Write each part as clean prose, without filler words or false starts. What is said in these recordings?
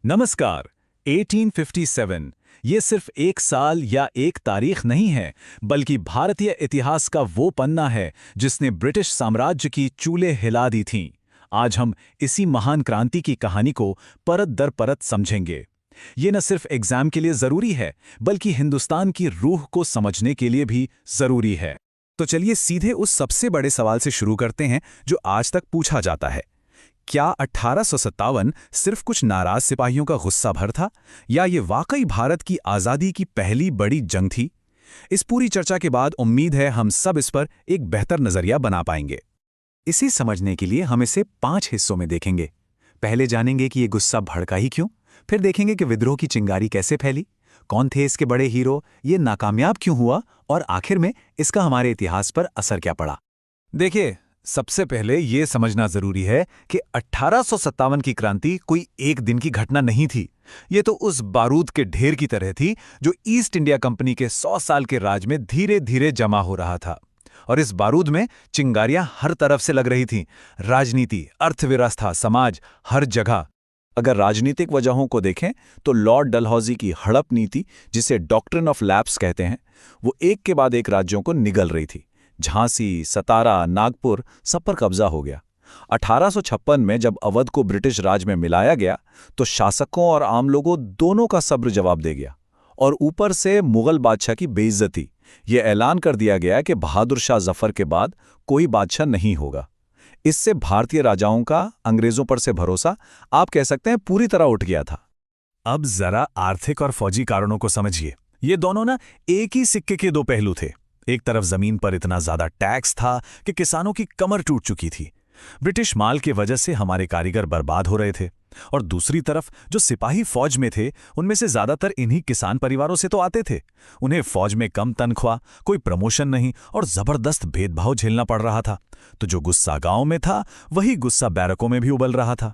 नमस्कार। 1857 ये सिर्फ एक साल या एक तारीख नहीं है, बल्कि भारतीय इतिहास का वो पन्ना है जिसने ब्रिटिश साम्राज्य की चूलें हिला दी थीं। आज हम इसी महान क्रांति की कहानी को परत दर परत समझेंगे। ये न सिर्फ एग्जाम के लिए जरूरी है, बल्कि हिंदुस्तान की रूह को समझने के लिए भी जरूरी है। तो चलिए सीधे उस सबसे बड़े सवाल से शुरू करते हैं जो आज तक पूछा जाता है। क्या 1857 सिर्फ कुछ नाराज सिपाहियों का गुस्सा भर था, या ये वाकई भारत की आज़ादी की पहली बड़ी जंग थी? इस पूरी चर्चा के बाद उम्मीद है हम सब इस पर एक बेहतर नजरिया बना पाएंगे। इसे समझने के लिए हम इसे 5 हिस्सों में देखेंगे। पहले जानेंगे कि ये गुस्सा भड़का ही क्यों, फिर देखेंगे कि विद्रोह की चिंगारी कैसे फैली, कौन थे इसके बड़े हीरो, ये नाकामयाब क्यों हुआ, और आखिर में इसका हमारे इतिहास पर असर क्या पड़ा। देखिए, सबसे पहले ये समझना जरूरी है कि 1857 की क्रांति कोई एक दिन की घटना नहीं थी। ये तो उस बारूद के ढेर की तरह थी जो ईस्ट इंडिया कंपनी के 100 साल के राज में धीरे धीरे जमा हो रहा था। और इस बारूद में चिंगारियां हर तरफ से लग रही थीं। राजनीति, अर्थव्यवस्था, समाज, हर जगह। अगर राजनीतिक वजहों को देखें तो लॉर्ड डलहौजी की हड़प नीति, जिसे डॉक्ट्रिन ऑफ लैप्स कहते हैं, वो एक के बाद एक राज्यों को निगल रही थी। झांसी, सतारा, नागपुर सब पर कब्जा हो गया। 1856 में जब अवध को ब्रिटिश राज में मिलाया गया तो शासकों और आम लोगों दोनों का सब्र जवाब दे गया। और ऊपर से मुगल बादशाह की बेइज्जती। ये ऐलान कर दिया गया कि बहादुर शाह जफर के बाद कोई बादशाह नहीं होगा। इससे भारतीय राजाओं का अंग्रेजों पर से भरोसा, आप कह सकते हैं, पूरी तरह उठ गया था। अब जरा आर्थिक और फौजी कारणों को समझिए। ये दोनों ना एक ही सिक्के के दो पहलू थे। एक तरफ जमीन पर इतना ज्यादा टैक्स था कि किसानों की कमर टूट चुकी थी। ब्रिटिश माल की वजह से हमारे कारीगर बर्बाद हो रहे थे। और दूसरी तरफ जो सिपाही फौज में थे, उनमें से ज्यादातर इन्हीं किसान परिवारों से तो आते थे। उन्हें फौज में कम तनख्वाह, कोई प्रमोशन नहीं और जबरदस्त भेदभाव झेलना पड़ रहा था। तो जो गुस्सा गांव में था, वही गुस्सा बैरकों में भी उबल रहा था।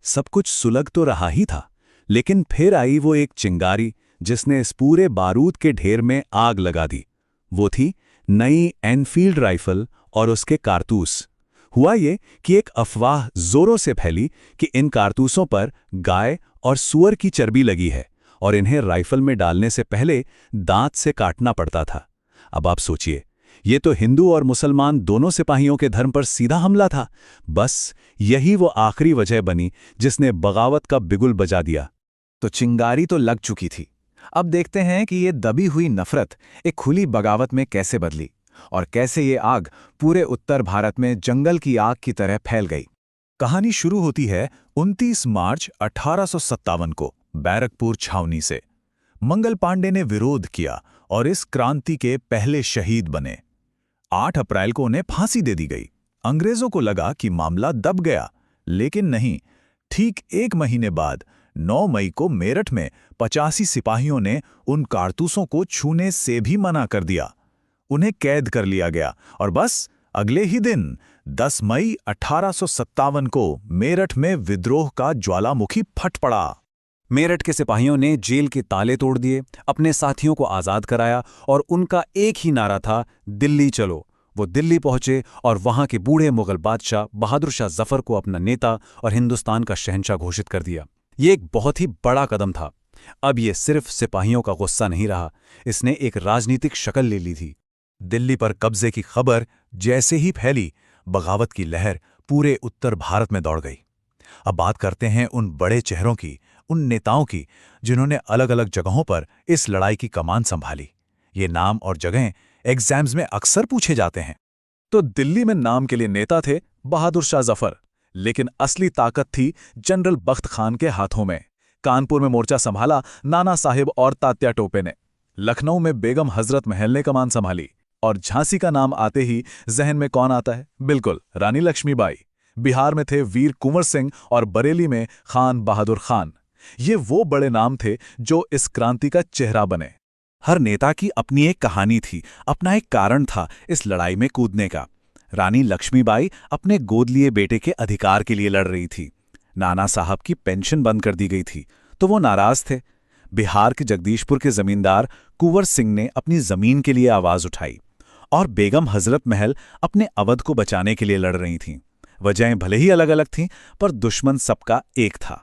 सब कुछ सुलग तो रहा ही था, लेकिन फिर आई वो एक चिंगारी जिसने इस पूरे बारूद के ढेर में आग लगा दी। वो थी नई एनफील्ड राइफल और उसके कारतूस। हुआ ये कि एक अफवाह जोरों से फैली कि इन कारतूसों पर गाय और सूअर की चर्बी लगी है और इन्हें राइफल में डालने से पहले दांत से काटना पड़ता था। अब आप सोचिए, ये तो हिंदू और मुसलमान दोनों सिपाहियों के धर्म पर सीधा हमला था। बस यही वो आखिरी वजह बनी जिसने बगावत का बिगुल बजा दिया। तो चिंगारी तो लग चुकी थी। अब देखते हैं कि ये दबी हुई नफरत एक खुली बगावत में कैसे बदली, और कैसे ये आग पूरे उत्तर भारत में जंगल की आग की तरह फैल गई। कहानी शुरू होती है 29 मार्च 1857 को बैरकपुर छावनी से। मंगल पांडे ने विरोध किया और इस क्रांति के पहले शहीद बने। 8 अप्रैल को उन्हें फांसी दे दी गई। अंग्रेजों को लगा कि मामला दब गया, लेकिन नहीं। ठीक एक महीने बाद 9 मई को मेरठ में 85 सिपाहियों ने उन कारतूसों को छूने से भी मना कर दिया। उन्हें कैद कर लिया गया और बस अगले ही दिन 10 मई 1857 को मेरठ में विद्रोह का ज्वालामुखी फट पड़ा। मेरठ के सिपाहियों ने जेल के ताले तोड़ दिए, अपने साथियों को आजाद कराया और उनका एक ही नारा था, दिल्ली चलो। वो दिल्ली पहुंचे और वहां के बूढ़े मुगल बादशाह बहादुर शाह जफर को अपना नेता और हिंदुस्तान का शहंशाह घोषित कर दिया। ये एक बहुत ही बड़ा कदम था। अब ये सिर्फ सिपाहियों का गुस्सा नहीं रहा, इसने एक राजनीतिक शक्ल ले ली थी। दिल्ली पर कब्जे की खबर जैसे ही फैली, बगावत की लहर पूरे उत्तर भारत में दौड़ गई। अब बात करते हैं उन बड़े चेहरों की, उन नेताओं की जिन्होंने अलग अलग जगहों पर इस लड़ाई की कमान संभाली। ये नाम और जगहें एग्जाम्स में अक्सर पूछे जाते हैं। तो दिल्ली में नाम के लिए नेता थे बहादुर शाह जफर, लेकिन असली ताकत थी जनरल बख्त खान के हाथों में। कानपुर में मोर्चा संभाला नाना साहिब और तात्या टोपे ने। लखनऊ में बेगम हजरत महल ने कमान संभाली। और झांसी का नाम आते ही जहन में कौन आता है? बिल्कुल, रानी लक्ष्मीबाई। बिहार में थे वीर कुंवर सिंह और बरेली में खान बहादुर खान। ये वो बड़े नाम थे जो इस क्रांति का चेहरा बने। हर नेता की अपनी एक कहानी थी, अपना एक कारण था इस लड़ाई में कूदने का। रानी लक्ष्मीबाई अपने गोद लिए बेटे के अधिकार के लिए लड़ रही थी। नाना साहब की पेंशन बंद कर दी गई थी तो वो नाराज थे। बिहार के जगदीशपुर के जमींदार कुंवर सिंह ने अपनी जमीन के लिए आवाज उठाई। और बेगम हजरत महल अपने अवध को बचाने के लिए लड़ रही थीं। वजहें भले ही अलग अलग थीं, पर दुश्मन सबका एक था।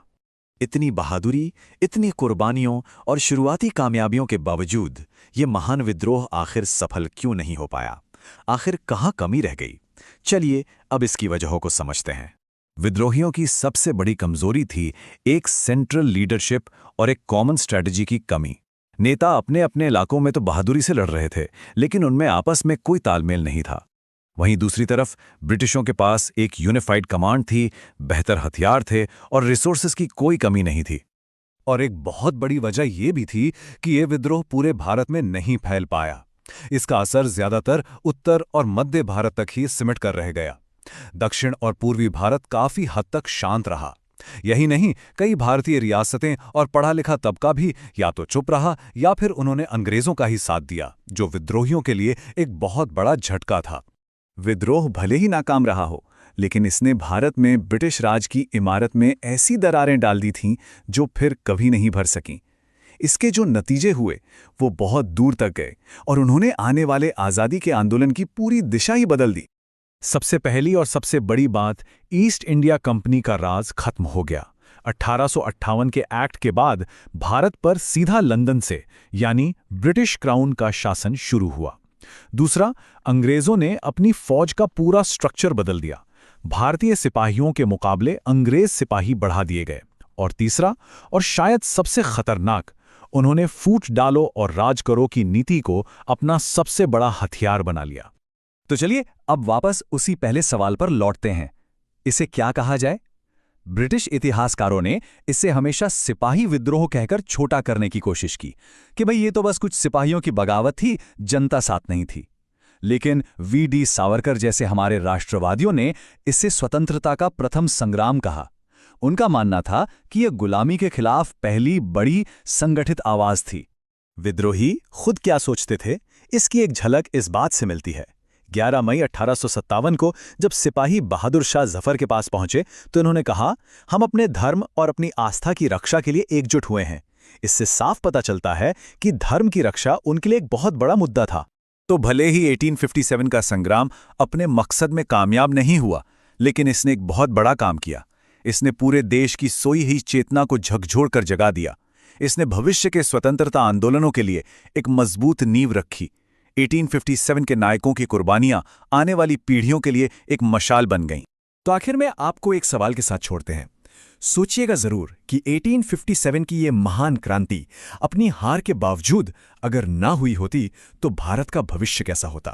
इतनी बहादुरी, इतनी कुर्बानियों और शुरुआती कामयाबियों के बावजूद ये महान विद्रोह आखिर सफल क्यों नहीं हो पाया? आखिर कहाँ कमी रह गई? चलिए अब इसकी वजहों को समझते हैं। विद्रोहियों की सबसे बड़ी कमजोरी थी एक सेंट्रल लीडरशिप और एक कॉमन स्ट्रेटजी की कमी। नेता अपने अपने इलाकों में तो बहादुरी से लड़ रहे थे, लेकिन उनमें आपस में कोई तालमेल नहीं था। वहीं दूसरी तरफ ब्रिटिशों के पास एक यूनिफाइड कमांड थी, बेहतर हथियार थे और रिसोर्सेज की कोई कमी नहीं थी। और एक बहुत बड़ी वजह यह भी थी कि ये विद्रोह पूरे भारत में नहीं फैल पाया। इसका असर ज्यादातर उत्तर और मध्य भारत तक ही सिमट कर रह गया। दक्षिण और पूर्वी भारत काफी हद तक शांत रहा। यही नहीं, कई भारतीय रियासतें और पढ़ा लिखा तबका भी या तो चुप रहा या फिर उन्होंने अंग्रेजों का ही साथ दिया, जो विद्रोहियों के लिए एक बहुत बड़ा झटका था। विद्रोह भले ही नाकाम रहा हो, लेकिन इसने भारत में ब्रिटिश राज की इमारत में ऐसी दरारें डाल दी थीं जो फिर कभी नहीं भर सकीं। इसके जो नतीजे हुए वो बहुत दूर तक गए और उन्होंने आने वाले आज़ादी के आंदोलन की पूरी दिशा ही बदल दी। सबसे पहली और सबसे बड़ी बात, ईस्ट इंडिया कंपनी का राज खत्म हो गया। 1858 के एक्ट के बाद भारत पर सीधा लंदन से यानी ब्रिटिश क्राउन का शासन शुरू हुआ। दूसरा, अंग्रेजों ने अपनी फौज का पूरा स्ट्रक्चर बदल दिया। भारतीय सिपाहियों के मुकाबले अंग्रेज सिपाही बढ़ा दिए गए। और तीसरा, और शायद सबसे खतरनाक, उन्होंने फूट डालो और राज करो की नीति को अपना सबसे बड़ा हथियार बना लिया। तो चलिए अब वापस उसी पहले सवाल पर लौटते हैं। इसे क्या कहा जाए? ब्रिटिश इतिहासकारों ने इसे हमेशा सिपाही विद्रोह कहकर छोटा करने की कोशिश की कि भाई ये तो बस कुछ सिपाहियों की बगावत थी, जनता साथ नहीं थी। लेकिन वी.डी. सावरकर जैसे हमारे राष्ट्रवादियों ने इसे स्वतंत्रता का प्रथम संग्राम कहा। उनका मानना था कि यह गुलामी के खिलाफ पहली बड़ी संगठित आवाज थी। विद्रोही खुद क्या सोचते थे, इसकी एक झलक इस बात से मिलती है। 11 मई 1857 को जब सिपाही बहादुर शाह जफर के पास पहुंचे तो इन्होंने कहा, हम अपने धर्म और अपनी आस्था की रक्षा के लिए एकजुट हुए हैं। इससे साफ पता चलता है कि धर्म की रक्षा उनके लिए एक बहुत बड़ा मुद्दा था। तो भले ही 1857 का संग्राम अपने मकसद में कामयाब नहीं हुआ, लेकिन इसने एक बहुत बड़ा काम किया। इसने पूरे देश की सोई हुई चेतना को झकझोर कर जगा दिया। इसने भविष्य के स्वतंत्रता आंदोलनों के लिए एक मजबूत नींव रखी। 1857 के नायकों की कुर्बानियां आने वाली पीढ़ियों के लिए एक मशाल बन गईं। तो आखिर में आपको एक सवाल के साथ छोड़ते हैं। सोचिएगा जरूर कि 1857 की ये महान क्रांति अपनी हार के बावजूद अगर ना हुई होती तो भारत का भविष्य कैसा होता।